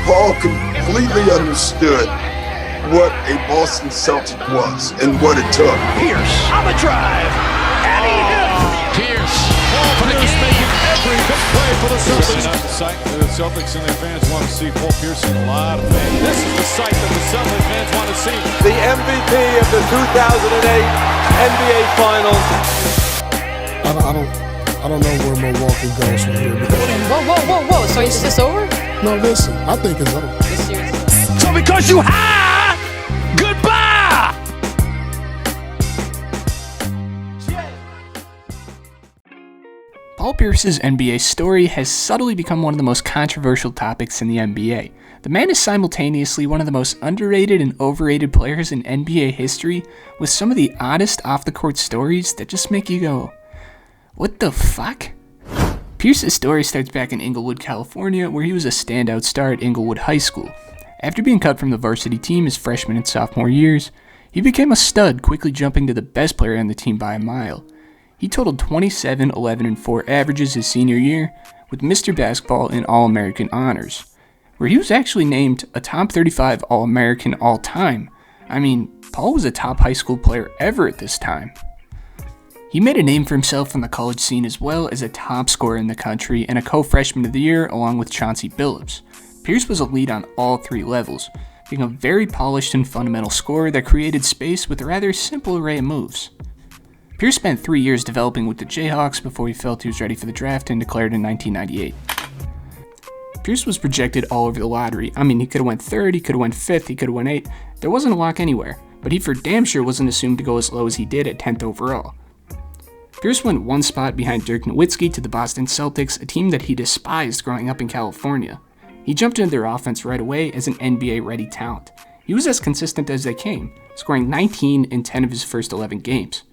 Paul completely understood what a Boston Celtic was and what it took. Pierce on the drive, and he hits. Pierce. Paul Pierce making every big play for the Celtics. Not the site that the Celtics and their fans want to see. Paul Pierce in a lot of fans. This is the site that the Celtics fans want to see. The MVP of the 2008 NBA Finals. I don't know where Milwaukee goes from here. Whoa. So is this over? No, listen, I think it's over. This year's over. So because you high, goodbye. Paul Pierce's NBA story has subtly become one of the most controversial topics in the NBA. The man is simultaneously one of the most underrated and overrated players in NBA history, with some of the oddest off-the-court stories that just make you go, what the fuck? Pierce's story starts back in Inglewood, California, where he was a standout star at Inglewood High School. After being cut from the varsity team his freshman and sophomore years, he became a stud, quickly jumping to the best player on the team by a mile. He totaled 27, 11, and 4 averages his senior year, with Mr. Basketball and All-American honors, where he was actually named a top 35 All-American all-time. I mean, Paul was a top high school player ever at this time. He made a name for himself on the college scene as well as a top scorer in the country and a co-freshman of the year along with Chauncey Billups. Pierce was a lead on all 3 levels, being a very polished and fundamental scorer that created space with a rather simple array of moves. Pierce spent 3 years developing with the Jayhawks before he felt he was ready for the draft and declared in 1998. Pierce was projected all over the lottery. I mean, he could have went 3rd, he could have went 5th, he could have went 8th. There wasn't a lock anywhere, but he for damn sure wasn't assumed to go as low as he did at 10th overall. Pierce went 1 spot behind Dirk Nowitzki to the Boston Celtics, a team that he despised growing up in California. He jumped into their offense right away as an NBA-ready talent. He was as consistent as they came, scoring 19 in 10 of his first 11 games.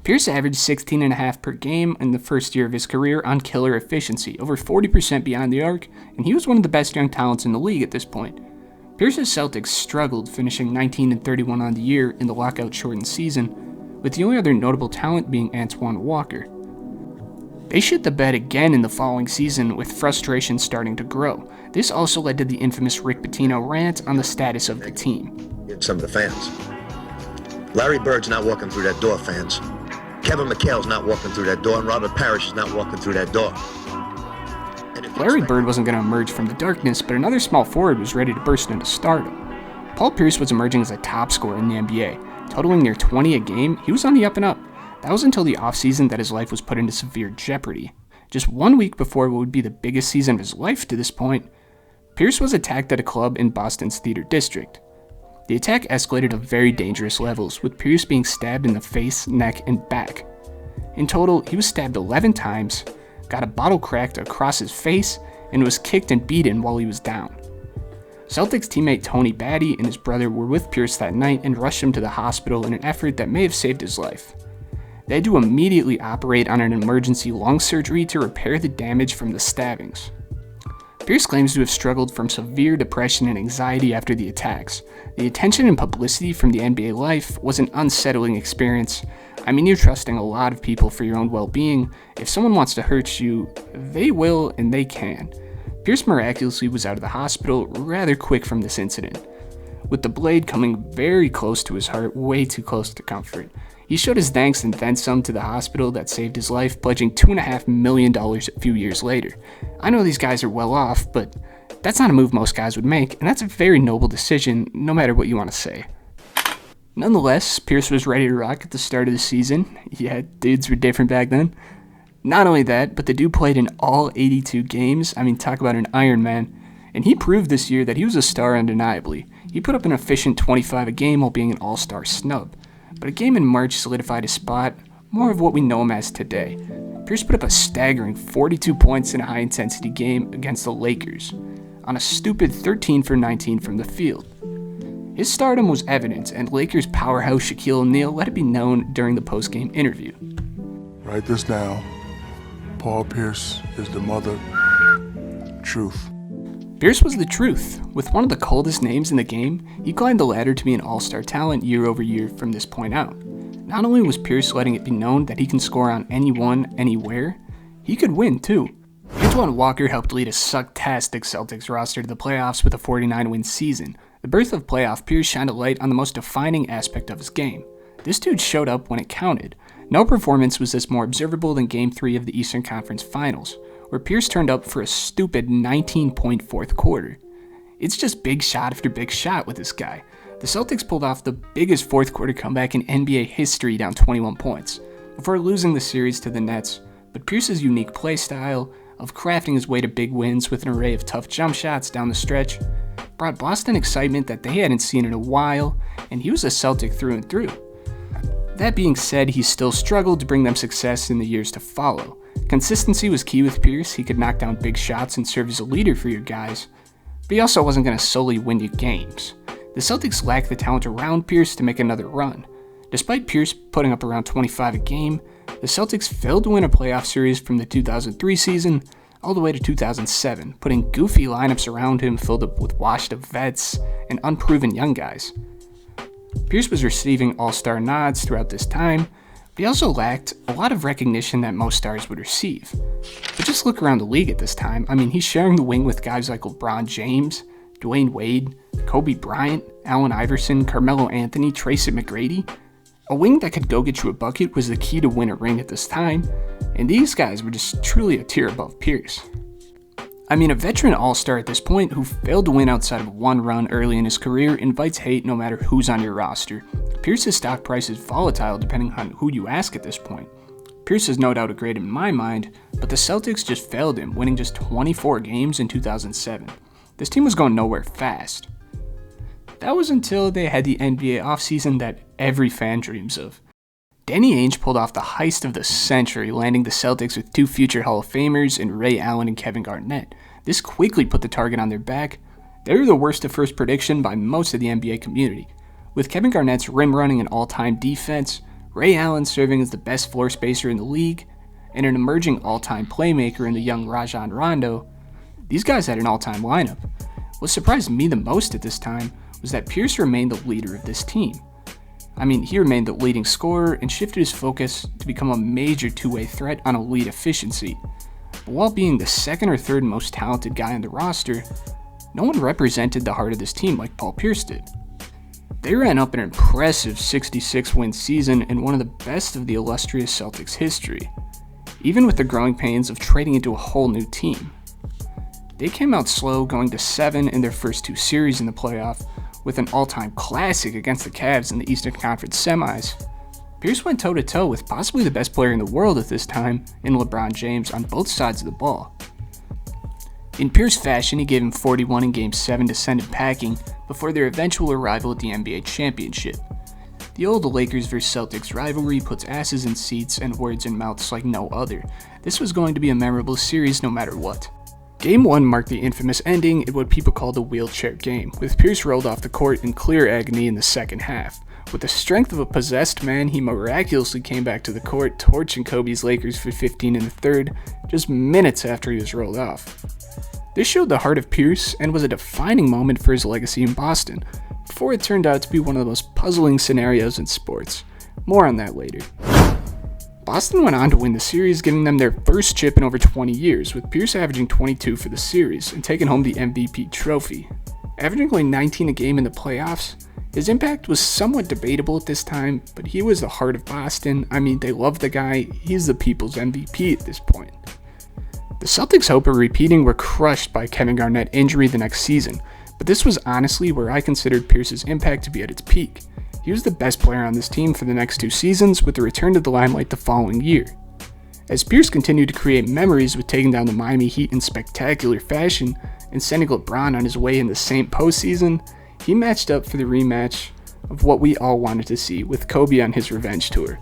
Pierce averaged 16.5 per game in the first year of his career on killer efficiency, over 40% beyond the arc, and he was one of the best young talents in the league at this point. Pierce's Celtics struggled, finishing 19-31 on the year in the lockout-shortened season, with the only other notable talent being Antoine Walker. They shit the bed again in the following season, with frustration starting to grow. This also led to the infamous Rick Pitino rant on the status of the team. Some of the fans. Larry Bird's not walking through that door, fans. Kevin McHale's not walking through that door, and Robert Parrish is not walking through that door. Larry Bird wasn't going to emerge from the darkness, but another small forward was ready to burst into stardom. Paul Pierce was emerging as a top scorer in the NBA. Totaling near 20 a game, he was on the up and up. That was until the offseason that his life was put into severe jeopardy. Just 1 week before what would be the biggest season of his life to this point, Pierce was attacked at a club in Boston's Theater District. The attack escalated to very dangerous levels, with Pierce being stabbed in the face, neck, and back. In total, he was stabbed 11 times, got a bottle cracked across his face, and was kicked and beaten while he was down. Celtics teammate Tony Batty and his brother were with Pierce that night and rushed him to the hospital in an effort that may have saved his life. They had to immediately operate on an emergency lung surgery to repair the damage from the stabbings. Pierce claims to have struggled from severe depression and anxiety after the attacks. The attention and publicity from the NBA life was an unsettling experience. I mean, you're trusting a lot of people for your own well-being. If someone wants to hurt you, they will and they can. Pierce miraculously was out of the hospital rather quick from this incident, with the blade coming very close to his heart, way too close to comfort. He showed his thanks and then some to the hospital that saved his life, pledging $2.5 million a few years later. I know these guys are well off, but that's not a move most guys would make, and that's a very noble decision, no matter what you want to say. Nonetheless, Pierce was ready to rock at the start of the season. Yeah, dudes were different back then. Not only that, but the dude played in all 82 games. I mean, talk about an Iron Man. And he proved this year that he was a star undeniably. He put up an efficient 25 a game while being an all-star snub. But a game in March solidified his spot, more of what we know him as today. Pierce put up a staggering 42 points in a high-intensity game against the Lakers, on a stupid 13 for 19 from the field. His stardom was evident, and Lakers powerhouse Shaquille O'Neal let it be known during the post-game interview. Write this down. Paul Pierce is the mother truth. Pierce was the truth. With one of the coldest names in the game, he climbed the ladder to be an all-star talent year over year from this point out. Not only was Pierce letting it be known that he can score on anyone, anywhere, he could win too. Antoine Walker helped lead a sucktastic Celtics roster to the playoffs with a 49-win season. The birth of playoff Pierce shined a light on the most defining aspect of his game. This dude showed up when it counted. No performance was this more observable than Game 3 of the Eastern Conference Finals, where Pierce turned up for a stupid 19-point fourth quarter. It's just big shot after big shot with this guy. The Celtics pulled off the biggest fourth quarter comeback in NBA history, down 21 points, before losing the series to the Nets. But Pierce's unique play style of crafting his way to big wins with an array of tough jump shots down the stretch brought Boston excitement that they hadn't seen in a while, and he was a Celtic through and through. That being said, he still struggled to bring them success in the years to follow. Consistency was key with Pierce. He could knock down big shots and serve as a leader for your guys, but he also wasn't going to solely win you games. The Celtics lacked the talent around Pierce to make another run. Despite Pierce putting up around 25 a game, the Celtics failed to win a playoff series from the 2003 season all the way to 2007, putting goofy lineups around him filled up with washed-up vets and unproven young guys. Pierce was receiving all-star nods throughout this time, but he also lacked a lot of recognition that most stars would receive. But just look around the league at this time. I mean, he's sharing the wing with guys like LeBron James, Dwayne Wade, Kobe Bryant, Allen Iverson, Carmelo Anthony, Tracy McGrady. A wing that could go get you a bucket was the key to win a ring at this time, and these guys were just truly a tier above Pierce. I mean, a veteran all-star at this point who failed to win outside of one run early in his career invites hate no matter who's on your roster. Pierce's stock price is volatile depending on who you ask at this point. Pierce is no doubt a great in my mind, but the Celtics just failed him, winning just 24 games in 2007. This team was going nowhere fast. That was until they had the NBA offseason that every fan dreams of. Danny Ainge pulled off the heist of the century, landing the Celtics with two future Hall of Famers in Ray Allen and Kevin Garnett. This quickly put the target on their back. They were the worst of first prediction by most of the NBA community. With Kevin Garnett's rim running and all-time defense, Ray Allen serving as the best floor spacer in the league, and an emerging all-time playmaker in the young Rajon Rondo, these guys had an all-time lineup. What surprised me the most at this time was that Pierce remained the leader of this team. I mean, he remained the leading scorer and shifted his focus to become a major two-way threat on elite efficiency. But while being the second or third most talented guy on the roster, no one represented the heart of this team like Paul Pierce did. They ran up an impressive 66-win season and one of the best of the illustrious Celtics history, even with the growing pains of trading into a whole new team. They came out slow, going to 7 in their first two series in the playoff, with an all-time classic against the Cavs in the Eastern Conference semis. Pierce went toe-to-toe with possibly the best player in the world at this time in LeBron James on both sides of the ball. In Pierce fashion, he gave him 41 in Game 7 to send him packing before their eventual arrival at the NBA championship. The old Lakers vs Celtics rivalry puts asses in seats and words in mouths like no other. This was going to be a memorable series no matter what. Game 1 marked the infamous ending in what people call the wheelchair game, with Pierce rolled off the court in clear agony in the second half. With the strength of a possessed man, he miraculously came back to the court, torching Kobe's Lakers for 15 in the third, just minutes after he was rolled off. This showed the heart of Pierce and was a defining moment for his legacy in Boston, before it turned out to be one of the most puzzling scenarios in sports. More on that later. Boston went on to win the series, giving them their first chip in over 20 years, with Pierce averaging 22 for the series and taking home the MVP trophy. Averaging only 19 a game in the playoffs, his impact was somewhat debatable at this time, but he was the heart of Boston. I mean, they love the guy. He's the people's MVP at this point. The Celtics' hope of repeating were crushed by Kevin Garnett injury the next season, but this was honestly where I considered Pierce's impact to be at its peak. He was the best player on this team for the next two seasons, with a return to the limelight the following year. As Pierce continued to create memories with taking down the Miami Heat in spectacular fashion and sending LeBron on his way in the same postseason, he matched up for the rematch of what we all wanted to see with Kobe on his revenge tour.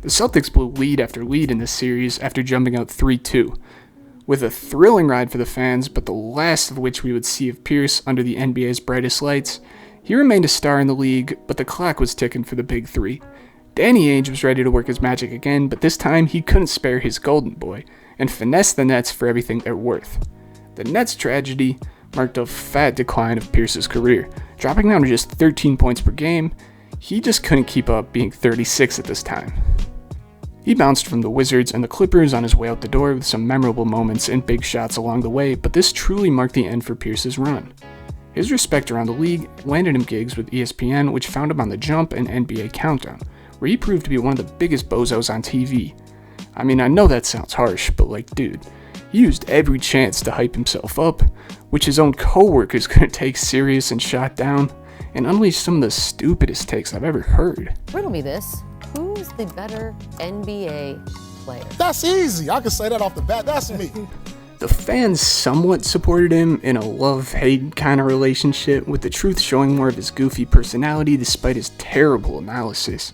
The Celtics blew lead after lead in this series after jumping out 3-2, with a thrilling ride for the fans, but the last of which we would see of Pierce under the NBA's brightest lights. He remained a star in the league, but the clock was ticking for the big three. Danny Ainge was ready to work his magic again, but this time he couldn't spare his golden boy, and finessed the Nets for everything they're worth. The Nets' tragedy marked a fat decline of Pierce's career, dropping down to just 13 points per game. He just couldn't keep up being 36 at this time. He bounced from the Wizards and the Clippers on his way out the door with some memorable moments and big shots along the way, but this truly marked the end for Pierce's run. His respect around the league landed him gigs with ESPN, which found him on The Jump and NBA Countdown, where he proved to be one of the biggest bozos on TV. I mean, I know that sounds harsh, but like, dude, he used every chance to hype himself up, which his own co-workers couldn't take serious and shot down, and unleashed some of the stupidest takes I've ever heard. Riddle me this. Who's the better NBA player? That's easy. I can say that off the bat. That's me. The fans somewhat supported him in a love-hate kind of relationship, with the truth showing more of his goofy personality despite his terrible analysis.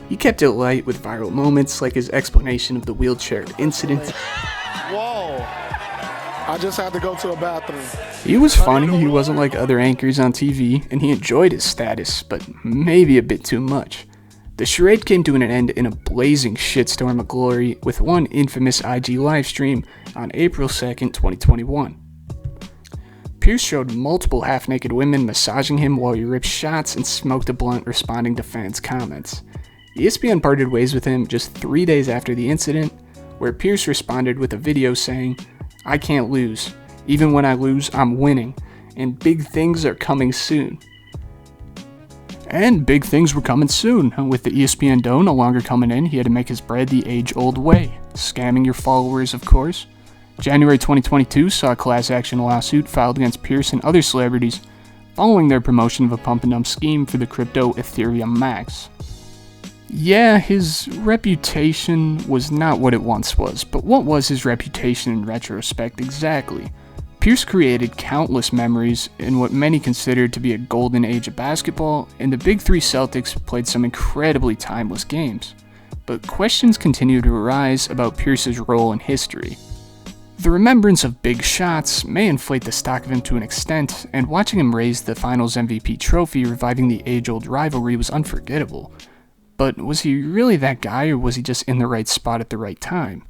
He kept it light with viral moments like his explanation of the wheelchair incident. Whoa. I just had to go to a bathroom. He was funny, he wasn't like other anchors on TV, and he enjoyed his status, but maybe a bit too much. The charade came to an end in a blazing shitstorm of glory with one infamous IG livestream on April 2nd, 2021. Pierce showed multiple half-naked women massaging him while he ripped shots and smoked a blunt responding to fans' comments. ESPN parted ways with him just 3 days after the incident, where Pierce responded with a video saying, "I can't lose. Even when I lose, I'm winning, and big things are coming soon." And big things were coming soon. With the ESPN dough no longer coming in, he had to make his bread the age-old way, scamming your followers, of course. January 2022 saw a class action lawsuit filed against Pierce and other celebrities following their promotion of a pump-and-dump scheme for the crypto Ethereum Max. Yeah, his reputation was not what it once was, but what was his reputation in retrospect exactly? Pierce created countless memories in what many considered to be a golden age of basketball, and the Big Three Celtics played some incredibly timeless games. But questions continue to arise about Pierce's role in history. The remembrance of big shots may inflate the stock of him to an extent, and watching him raise the Finals MVP trophy reviving the age-old rivalry was unforgettable. But was he really that guy, or was he just in the right spot at the right time?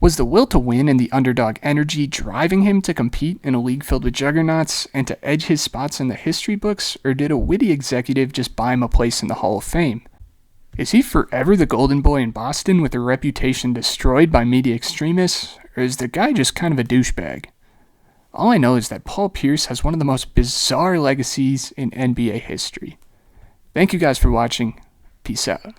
Was the will to win and the underdog energy driving him to compete in a league filled with juggernauts and to edge his spots in the history books, or did a witty executive just buy him a place in the Hall of Fame? Is he forever the golden boy in Boston with a reputation destroyed by media extremists, or is the guy just kind of a douchebag? All I know is that Paul Pierce has one of the most bizarre legacies in NBA history. Thank you guys for watching. Peace out.